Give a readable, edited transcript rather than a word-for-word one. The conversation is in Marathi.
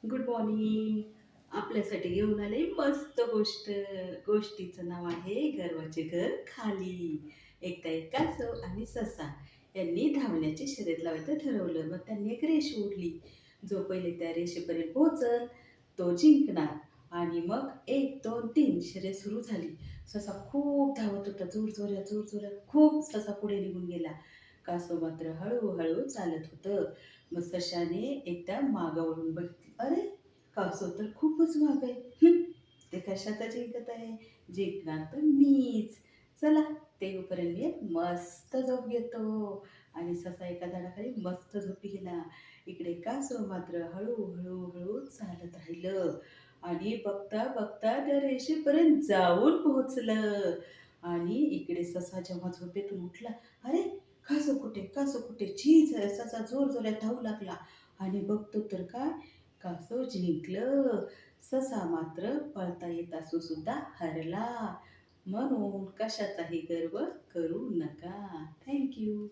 Good morning. आपल्यासाठी घेऊन आले मस्त गोष्ट. गोष्टीचं नाव आहे गर्वाचे घर खाली. एकदा एक कासव आणि ससा यांनी धावण्याची शर्यत लावायचं ठरवलं. मग त्यांनी एक रेष ओढली. जो पहिले त्या रेषेपर्यंत पोहोचल तो जिंकणार. आणि मग 1, 2, 3 शर्यत सुरू झाली. ससा खूप धावत होता, जोरजोरात जोरजोरात. खूप ससा पुढे निघून गेला. कासव मात्र हळूहळू चालत होतं. मग सशाने एकदा मागं वळून बघितलं. अरे, कासव तर खूपच महाग आहे. ते कशाचा जिंकत आहे? जिंकणार तर मीच. चला, तेवपर्यंत मी एक मस्त झोप घेतो. आणि ससा एका झाडाखाली मस्त झोपी गेला. इकडे कासव मात्र हळू चालत राहिलं. आणि बघता बघता त्या रेषेपर्यंत जाऊन पोहोचलं. आणि इकडे ससा जेव्हा झोपेतून उठला, अरे, कासव कुठे? झी असा जोरजोरात धावू लागला. आणि बघतो तर काय, कासव जिंकलं. ससा मात्र पळता येत असून सुद्धा हरला. म्हणून कशाचाही गर्व करू नका. Thank you.